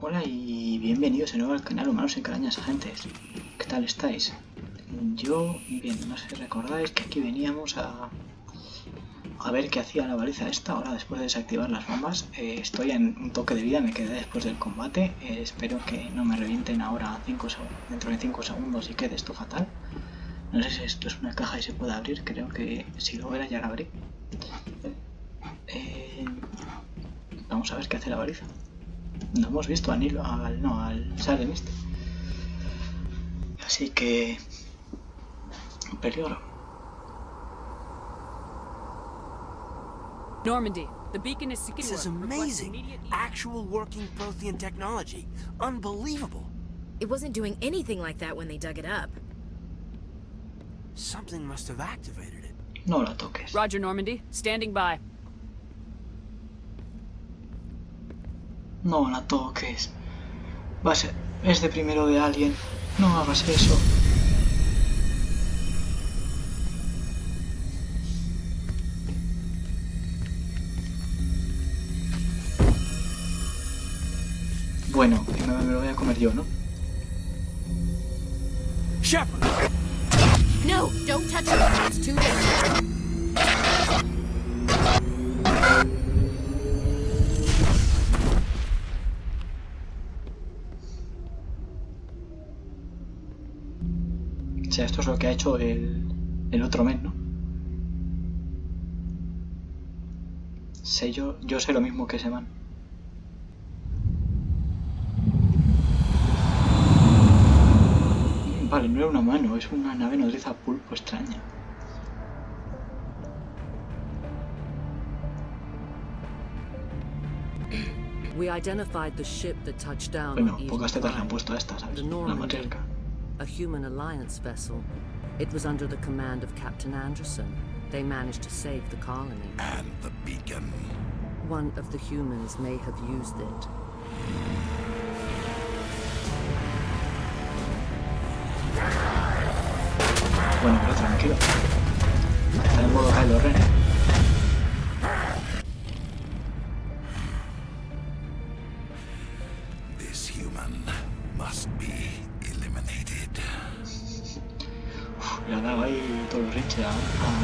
Hola y bienvenidos de nuevo al canal Humanos en Carañas Agentes. ¿Qué tal estáis? Yo, bien, no sé si recordáis que aquí veníamos a ver qué hacía la baliza esta. Ahora, después de desactivar las bombas, estoy en un toque de vida, me quedé después del combate. Espero que no me revienten ahora dentro de 5 segundos y quede esto fatal. No sé si esto es una caja y se puede abrir, creo que si lo era ya la abrí. Vamos a ver qué hace la baliza. No hemos visto al Salem este. Así que... peligro. Normandy, the beacon is secure. This is amazing. Actual working Prothean technology. Unbelievable. It wasn't doing anything like that when they dug it up. Something must have activated it. No la toques. Roger, Normandy. Standing by. No la toques. Es de primero de alguien. No hagas eso. Bueno, me lo voy a comer yo, ¿no? Shepard! No, don't touch it. It's too dangerous. O sea, esto es lo que ha hecho el otro men, ¿no? Yo sé lo mismo que ese man. Vale, no era una mano, es una nave nodriza pulpo extraña. We identified the ship that touched down Bueno, on pocas Eden tetas le han Prime, puesto a esta, ¿sabes? the La Normandy, matriarca. a human alliance vessel. It was under the command of Captain Anderson. They managed to save the colony. And the beacon. One of the humans may have used it. Bueno, pero tranquilo. Está en modo Kylo Ren. This human must be eliminated. Le ha dado ahí todos los hinches a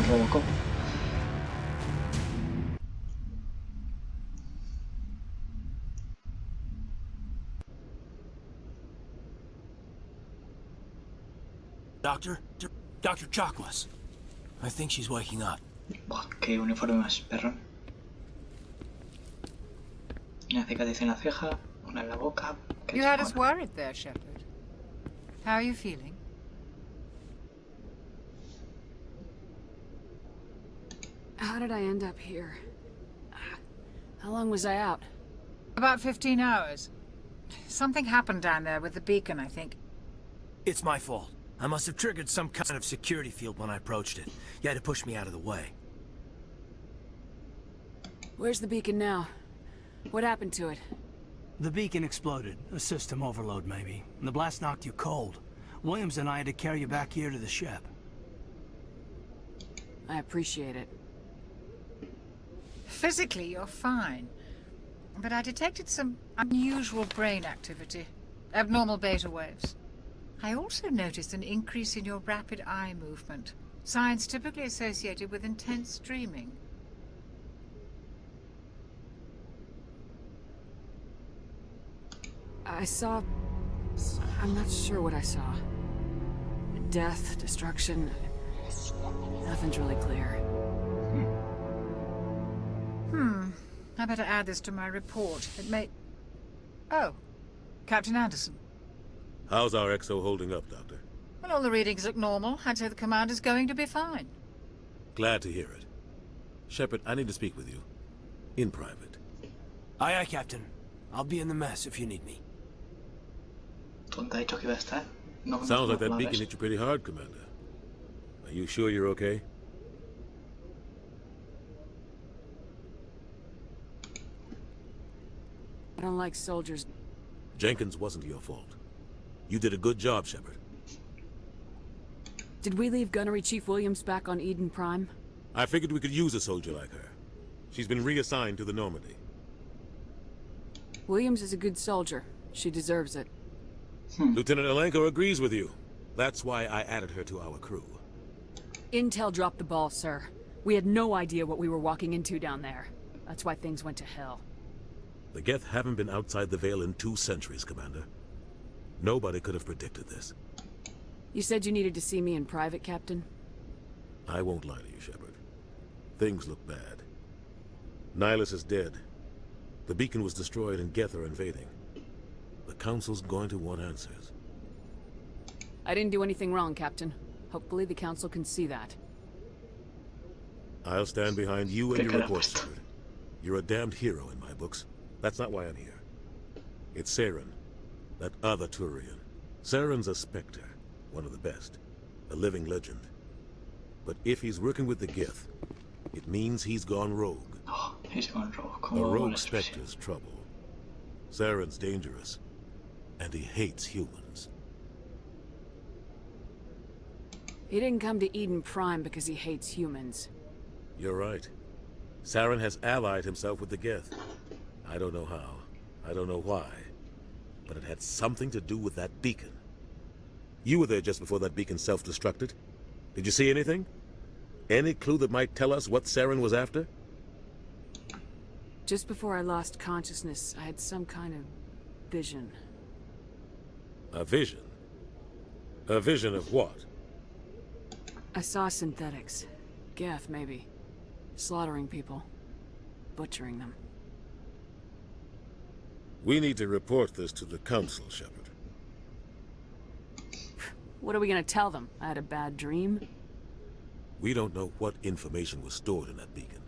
Robocop. Dr. Chakwas. I think she's waking up. Buah, qué uniforme más perrón. Una cicatriz en la ceja, una en la boca. You had us worried there, Shepard. How are you feeling? How did I end up here? How long was I out? About 15 hours. Something happened down there with the beacon, I think. It's my fault. I must have triggered some kind of security field when I approached it. You had to push me out of the way. Where's the beacon now? What happened to it? The beacon exploded. A system overload, maybe. And the blast knocked you cold. Williams and I had to carry you back here to the ship. I appreciate it. Physically, you're fine. But I detected some unusual brain activity. Abnormal beta waves. I also noticed an increase in your rapid eye movement. Signs typically associated with intense dreaming. I saw... I'm not sure what I saw. Death, destruction... Nothing's really clear. I better add this to my report. It may... Oh, Captain Anderson. How's our XO holding up, Doctor? Well, all the readings look normal. I'd say the commander's going to be fine. Glad to hear it. Shepard, I need to speak with you. In private. Aye, aye, Captain. I'll be in the mess if you need me. ¿Dónde ha dicho que iba a estar? No, Sounds like no that beacon ves. hit you pretty hard, Commander. Are you sure you're okay? I don't like soldiers. Jenkins wasn't your fault. You did a good job, Shepard. Did we leave Gunnery Chief Williams back on Eden Prime? I figured we could use a soldier like her. She's been reassigned to the Normandy. Williams is a good soldier. She deserves it. Lieutenant Alenko agrees with you. That's why I added her to our crew. Intel dropped the ball, sir. We had no idea what we were walking into down there. That's why things went to hell. The Geth haven't been outside the Veil in 2 centuries, Commander. Nobody could have predicted this. You said you needed to see me in private, Captain? I won't lie to you, Shepard. Things look bad. Nihilus is dead. The beacon was destroyed and Geth are invading. The Council's going to want answers. I didn't do anything wrong, Captain. Hopefully the Council can see that. I'll stand behind you and your report, Shepard. You're a damned hero in my books. That's not why I'm here. It's Saren, that other Turian. Saren's a Spectre, one of the best, a living legend. But if he's working with the Geth, it means he's gone rogue. Oh, he's gone rogue. A rogue Spectre's trouble. Saren's dangerous, and he hates humans. He didn't come to Eden Prime because he hates humans. You're right. Saren has allied himself with the Geth. I don't know how. I don't know why. But it had something to do with that beacon. You were there just before that beacon self-destructed. Did you see anything? Any clue that might tell us what Saren was after? Just before I lost consciousness, I had some kind of vision. A vision? A vision of what? I saw synthetics. Geth, maybe. Slaughtering people. Butchering them. We need to report this to the Council, Shepard. What are we gonna tell them? I had a bad dream? We don't know what information was stored in that beacon.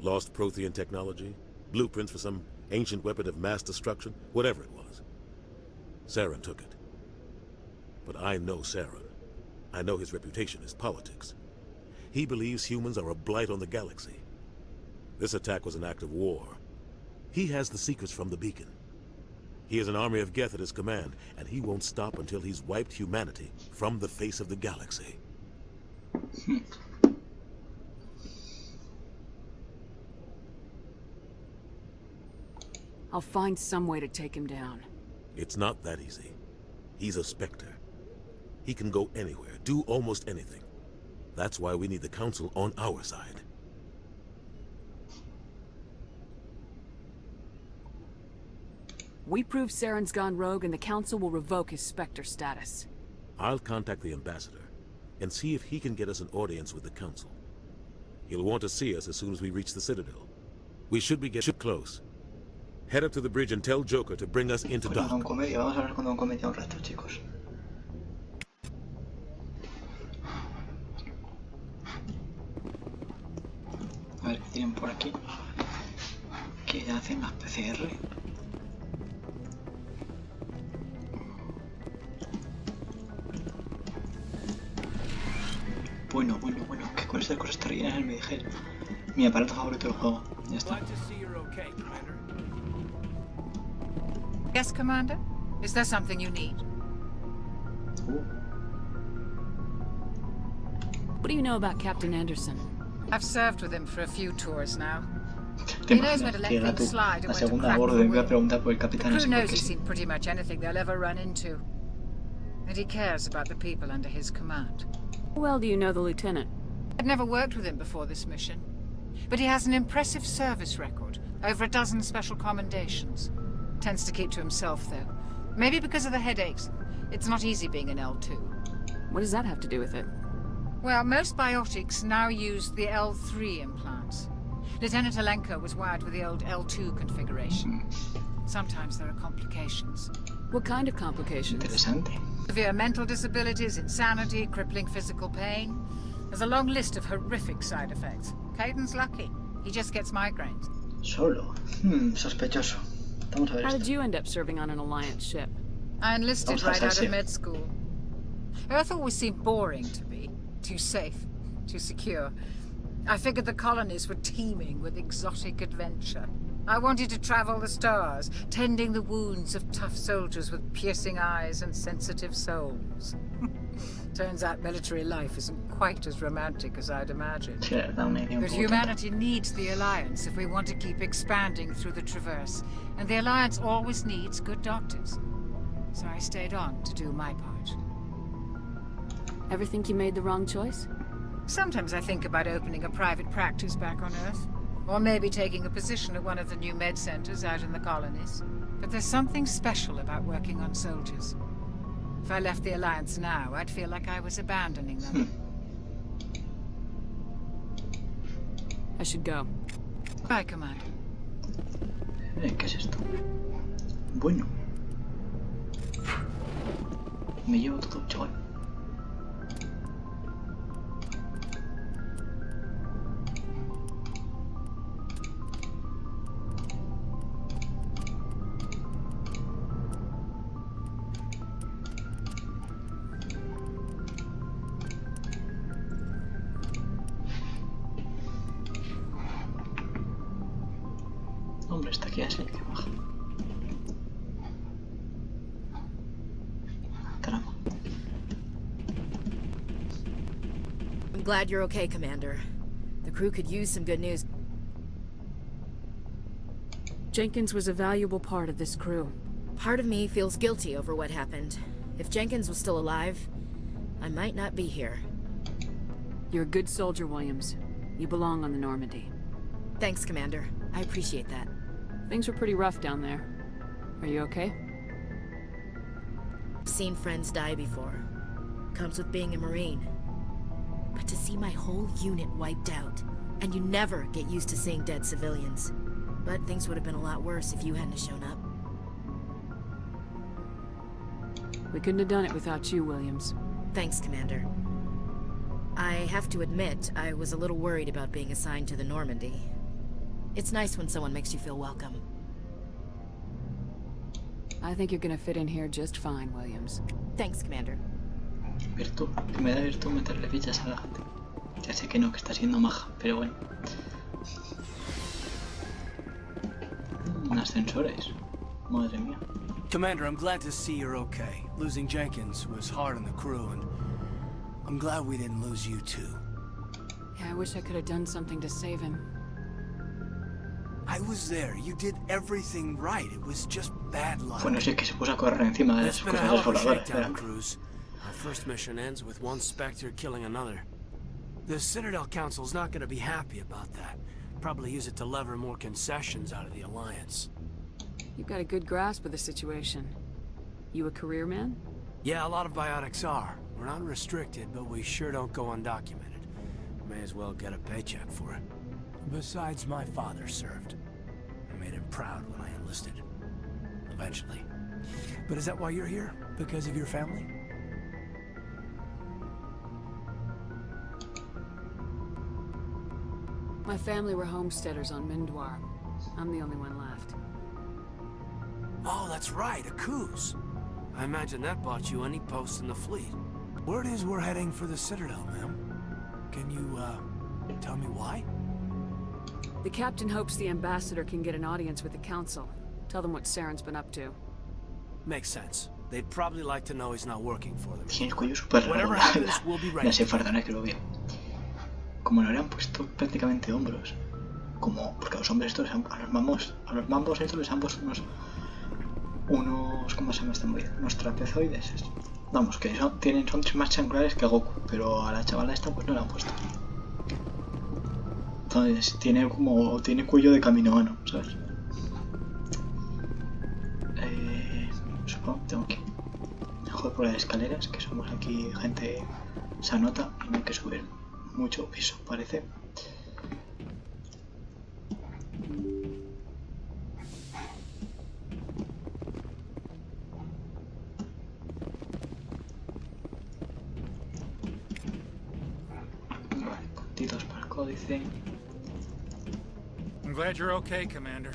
Lost Prothean technology? Blueprints for some ancient weapon of mass destruction? Whatever it was. Saren took it. But I know Saren. I know his reputation is politics. He believes humans are a blight on the galaxy. This attack was an act of war. He has the secrets from the beacon. He has an army of Geth at his command, and he won't stop until he's wiped humanity from the face of the galaxy. I'll find some way to take him down. It's not that easy. He's a Spectre. He can go anywhere, do almost anything. That's why we need the Council on our side. We prove Saren's gone rogue and the Council will revoke his Spectre status. I'll contact the Ambassador and see if he can get us an audience with the Council. He'll want to see us as soon as we reach the Citadel. We should be getting close. Head up to the bridge and tell Joker to bring us into dock. Don Comedia, vamos a hablar con Don Comedia un rato, chicos. A ver qué tienen por aquí. Que ya hacen las PCR. Bueno, que con estas cosas te rellenas el medigel. Mi aparato favorito del juego. Ya está. Yes, Commander? Is there something you need? What do you know about Captain Anderson? I've served with him for a few tours now. ¿Te He knows where to imaginas? let Llega things tú slide and la when to segunda crack bordo the y voy a whip. preguntar por el The capitán crew ese knows porque he's sí. seen pretty much anything they'll ever run into. And he cares about the people under his command. How well do you know the Lieutenant? I'd never worked with him before this mission. But he has an impressive service record. Over a dozen special commendations. Tends to keep to himself, though. Maybe because of the headaches. It's not easy being an L2. What does that have to do with it? Well, most biotics now use the L3 implants. Lieutenant Alenko was wired with the old L2 configuration. Sometimes there are complications. What kind of complications? Interesante. Severe mental disabilities, insanity, crippling physical pain. There's a long list of horrific side effects. Caden's lucky. He just gets migraines. Solo. Sospechoso. Vamos a ver How esto. did you end up serving on an Alliance ship? I enlisted Vamos a right out hacerse. of med school. Earth always seemed boring to me. Too safe, too secure. I figured the colonies were teeming with exotic adventure. I wanted to travel the stars, tending the wounds of tough soldiers with piercing eyes and sensitive souls. Turns out military life isn't quite as romantic as I'd imagined. Sí, la verdad, una idea un But poco tonta. humanity needs the Alliance if we want to keep expanding through the Traverse. And the Alliance always needs good doctors. So I stayed on to do my part. Ever think you made the wrong choice? Sometimes I think about opening a private practice back on Earth. Or maybe taking a position at one of the new med centers out in the colonies. But there's something special about working on soldiers. If I left the Alliance now, I'd feel like I was abandoning them. I should go. Bye, Commander. ¿Qué es esto? Bueno. Me llevo todo, chaval. Hombre, está aquí así, que baja. Trama. I'm glad you're okay, Commander. The crew could use some good news. Jenkins was a valuable part of this crew. Part of me feels guilty over what happened. If Jenkins was still alive, I might not be here. You're a good soldier, Williams. You belong on the Normandy. Thanks, Commander. I appreciate that. Things were pretty rough down there. Are you okay? I've seen friends die before. Comes with being a Marine. But to see my whole unit wiped out, and you never get used to seeing dead civilians. But things would have been a lot worse if you hadn't shown up. We couldn't have done it without you, Williams. Thanks, Commander. I have to admit, I was a little worried about being assigned to the Normandy. It's nice when someone makes you feel welcome. I think you're gonna fit in here just fine, Williams. Thanks, Commander. Virtud. Que me da virtud meterle fichas a la gente. Ya sé que no, que está siendo maja, pero bueno. Ascensores. Madre mía. Commander, I'm glad to see you're okay. Losing Jenkins was hard on the crew, and I'm glad we didn't lose you too. Yeah, I wish I could have done something to save him. I was there. You did everything right. It was just bad luck. Bueno, sí, que se puso a correr encima de It's las been a cosas hell of a voladoras. shakedown, Cruz. Our first mission ends with one Spectre killing another. The Citadel Council's not gonna be happy about that. Probably use it to lever more concessions out of the Alliance. You've got a good grasp of the situation. You a career man? Yeah, a lot of biotics are. We're not restricted, but we sure don't go undocumented. May as well get a paycheck for it. Besides, my father served. I made him proud when I enlisted. Eventually. But is that why you're here? Because of your family? My family were homesteaders on Mindwar. I'm the only one left. Oh, that's right, a Coos. I imagine that bought you any post in the fleet. Word is we're heading for the Citadel, ma'am. Can you, tell me why? The captain hopes the ambassador can get an audience with the council. Tell them what Saren's been up to. Makes sense. They'd probably like to know he's not working for them. Tiene el cuello súper largo. Whatever happens, we'll be ready. Ya sé, perdona que lo veo. Como lo habrían puesto prácticamente hombros. Como, porque a los hombres estos, a los mambos estos les han puesto unos, ¿cómo se llama esta movida? Unos trapezoides. Vamos, que son más triangulares que Goku, pero a la chavala esta pues no la han puesto. Entonces tiene cuello de caminoano, ¿sabes? Supongo que tengo que joder por las escaleras, que somos aquí gente sanota y no hay que subir mucho piso, parece. Vale, puntitos para el códice. I'm glad you're okay, Commander.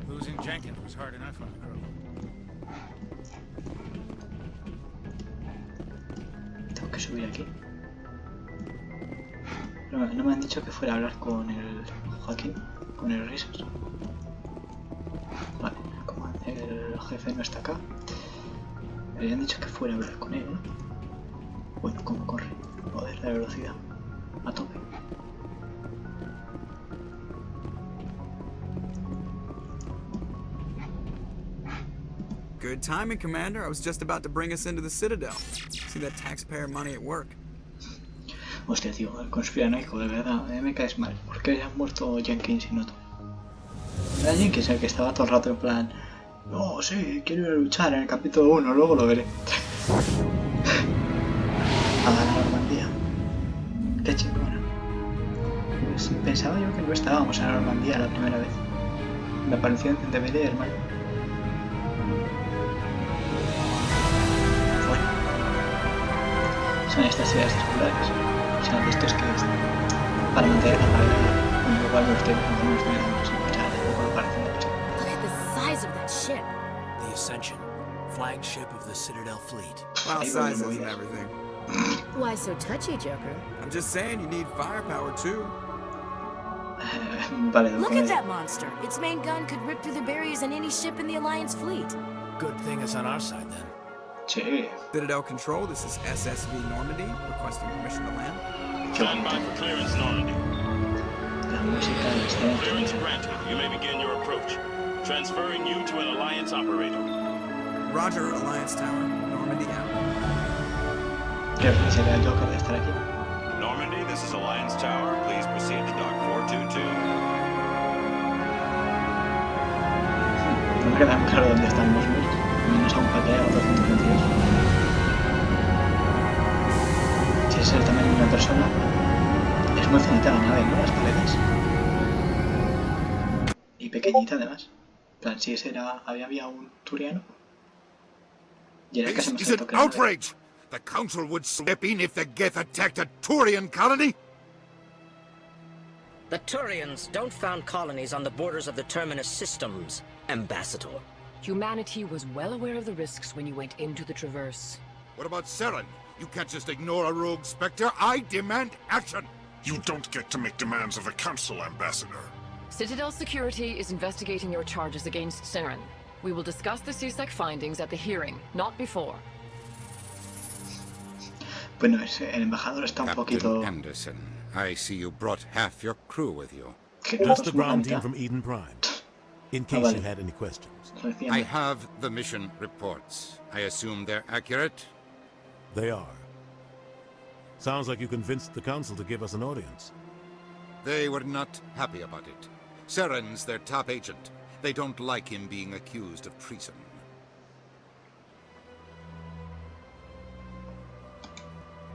Losing Jenkins was hard enough on the crew. Tengo que subir aquí. No me han dicho que fuera a hablar con el Joaquín, con el Risas. Vale, como el jefe no está acá, me habían dicho que fuera a hablar con él, ¿no? Bueno, cómo corre. Joder, la velocidad. A tope. Good timing, Commander. I was just about to bring us into the Citadel. See that taxpayer money at work. Hostia, tío, el conspiranoico, de verdad, me caes mal. ¿Por qué has muerto Jenkins y no tú? Era Jenkins el que estaba todo el rato en plan... No, sí, quiero ir a luchar en el capítulo 1, luego lo veré. A la Normandía. Qué chingona. Pues pensaba yo que no estábamos en la Normandía la primera vez. Me apareció en DVD, hermano. Bueno. Son estas ideas circulares. O sea, de estos que es para mantener la gravedad. Bueno, igual no estoy mirando así. O sea, tampoco me parece una cosa. Look at the size of that ship. The Ascension, flagship of the Citadel fleet. Well, size isn't everything. Why so touchy, Joker? I'm just saying you need firepower too. Vale, Look at that monster. Its main gun could rip through the barriers in any ship in the Alliance fleet. Good thing it's on our side then. Sí. Citadel Control, this is SSV Normandy, requesting permission to land. Stand by for clearance, Normandy. La música está Clearance granted. You may begin your approach. Transferring you to an Alliance operator. Roger, Alliance Tower. Normandy out. Creo que sería el Joker de estar aquí. Normandy, this is Alliance Tower. Please proceed to Dock 422. No me queda muy claro dónde están los muertos. Menos aún para que haya 222. Si es el tamaño de una persona, es muy finita la nave, ¿no? Las paredes. Y pequeñita además. En plan, si ese era... había un turiano. Y era casi más Is alto it que la nave. outrage? The Council would step in if the Geth attacked a Turian colony? The Turians don't found colonies on the borders of the Terminus systems, Ambassador. Humanity was well aware of the risks when you went into the Traverse. What about Saren? You can't just ignore a rogue Spectre. I demand action! You don't get to make demands of the Council, Ambassador. Citadel Security is investigating your charges against Saren. We will discuss the CSEC findings at the hearing, not before. Bueno, el embajador está un poquito... Captain Anderson, I see you brought half your crew with you. Just the ground team from Eden Prime. In case you had any questions. I have the mission reports. I assume they're accurate? They are. Sounds like you convinced the Council to give us an audience. They were not happy about it. Saren's their top agent. They don't like him being accused of treason.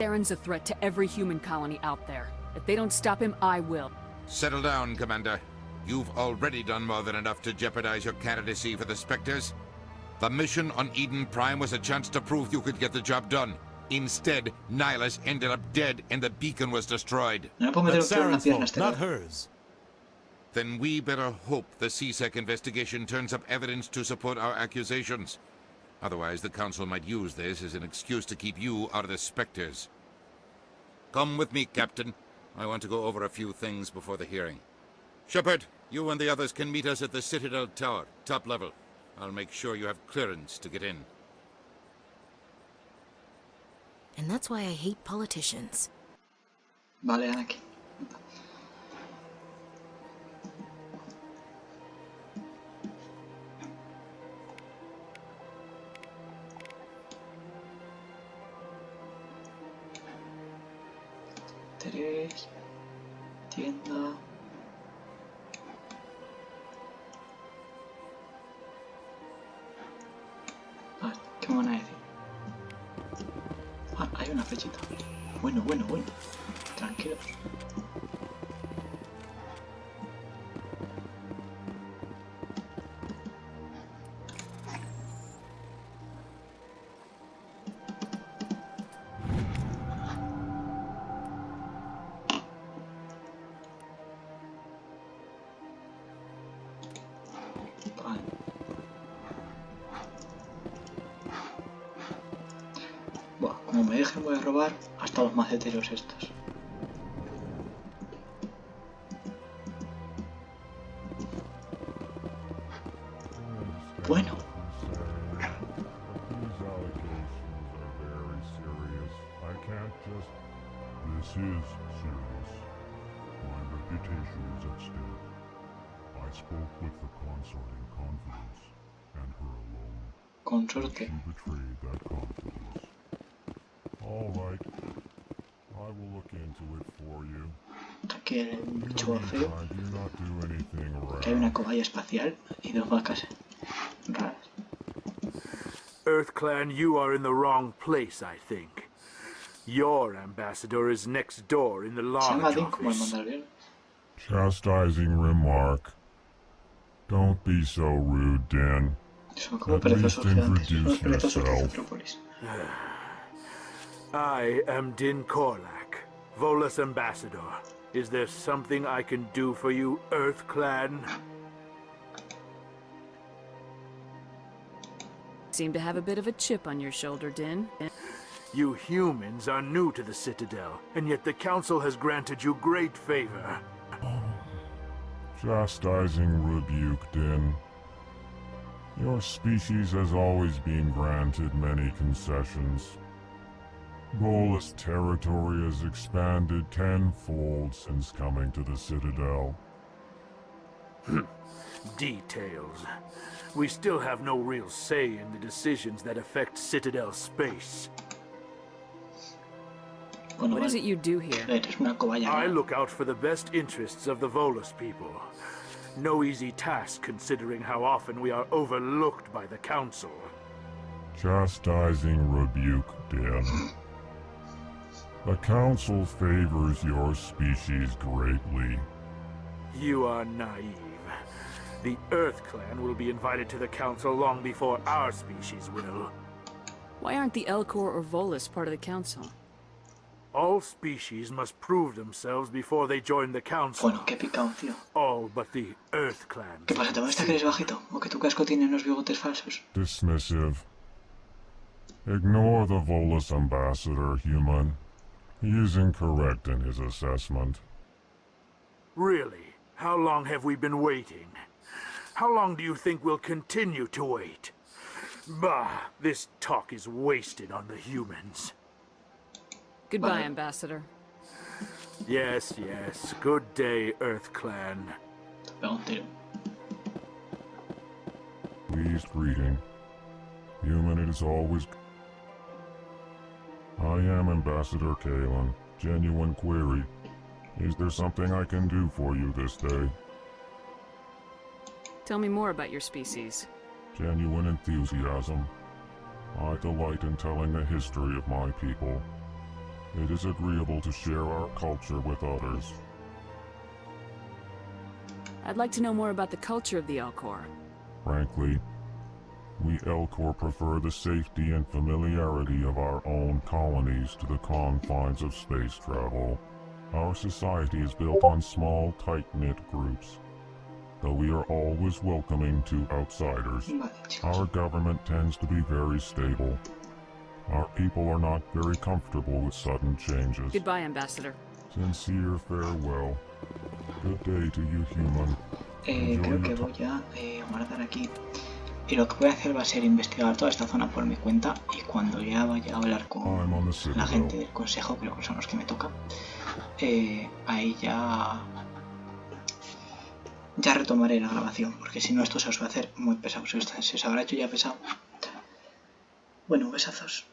Saren's a threat to every human colony out there. If they don't stop him, I will. Settle down, Commander. You've already done more than enough to jeopardize your candidacy for the Spectres. The mission on Eden Prime was a chance to prove you could get the job done. Instead, Nihilus ended up dead and the beacon was destroyed. That's Saren's fault, not hers. Then we better hope the CSEC investigation turns up evidence to support our accusations. Otherwise, the Council might use this as an excuse to keep you out of the Spectres. Come with me, Captain. I want to go over a few things before the hearing. Shepard, you and the others can meet us at the Citadel Tower, top level. I'll make sure you have clearance to get in. And that's why I hate politicians. Vale, Anakin. Interés, tienda. Ah, ¿qué me van a decir? Ah, hay una flechita. Bueno. Tranquilo. Vale. Buah, como me dejen voy a robar hasta los maceteros estos. Bueno. These allegations are very serious. I can't is serious. My reputation is at stake. I spoke with the consort in confidence, and her alone. Consorte. She betrayed that confidence. All right. I will look into it for you. Aquí el bicho feo. Do not do anything Que hay una rash. cobaya espacial y dos vacas raras. EarthClan, you are in the wrong place, I think. Your ambassador is next door in the Se llama lodge Dean como el office. mandaloriano. Chastising remark. Don't be so rude, Din. Son como At least perezosos gigantes. Son los introduce perezosos de yourself. Centrópolis. I am Din Korlak, Volus ambassador. Is there something I can do for you, EarthClan? Seem to have a bit of a chip on your shoulder, Din. You humans are new to the Citadel, and yet the Council has granted you great favor. Chastising rebuke, Din. Your species has always been granted many concessions. Volus territory has expanded tenfold since coming to the Citadel. Details. We still have no real say in the decisions that affect Citadel space. Bueno, What is it you do here? eres una cobaya I rara. look out for the best interests of the Volus people. No easy task considering how often we are overlooked by the Council. Chastising rebuke, Din. The Council favors your species greatly. You are naive. The EarthClan will be invited to the Council long before our species will. Why aren't the Elcor or Volus part of the council? All species must prove themselves before they join the Council. Bueno, qué picado, tío. All but the EarthClan. ¿Qué pasa? ¿Te molesta que eres bajito? ¿O que tu casco tiene unos bigotes falsos? Dismissive. Ignore the Volus ambassador, human. He is incorrect in his assessment. Really? How long have we been waiting? How long do you think we'll continue to wait? Bah, this talk is wasted on the humans. Goodbye, Ambassador. Yes, yes. Good day, EarthClan. Pleased greeting. Human, it is always... I am Ambassador Kalen. Genuine query. Is there something I can do for you this day? Tell me more about your species. Genuine enthusiasm. I delight in telling the history of my people. It is agreeable to share our culture with others. I'd like to know more about the culture of the Elcor. Frankly, we Elcor prefer the safety and familiarity of our own colonies to the confines of space travel. Our society is built on small, tight-knit groups. Though we are always welcoming to outsiders, our government tends to be very stable. Our people are not very comfortable with sudden changes. Goodbye, Ambassador. Sincere farewell. Good day to you, human. Creo que voy a guardar aquí. Y lo que voy a hacer va a ser investigar toda esta zona por mi cuenta. Y cuando ya vaya a hablar con la gente del consejo, creo que son los que me tocan, ahí ya retomaré la grabación. Porque si no, esto se os va a hacer muy pesado. Se os habrá hecho ya pesado. Bueno, besazos.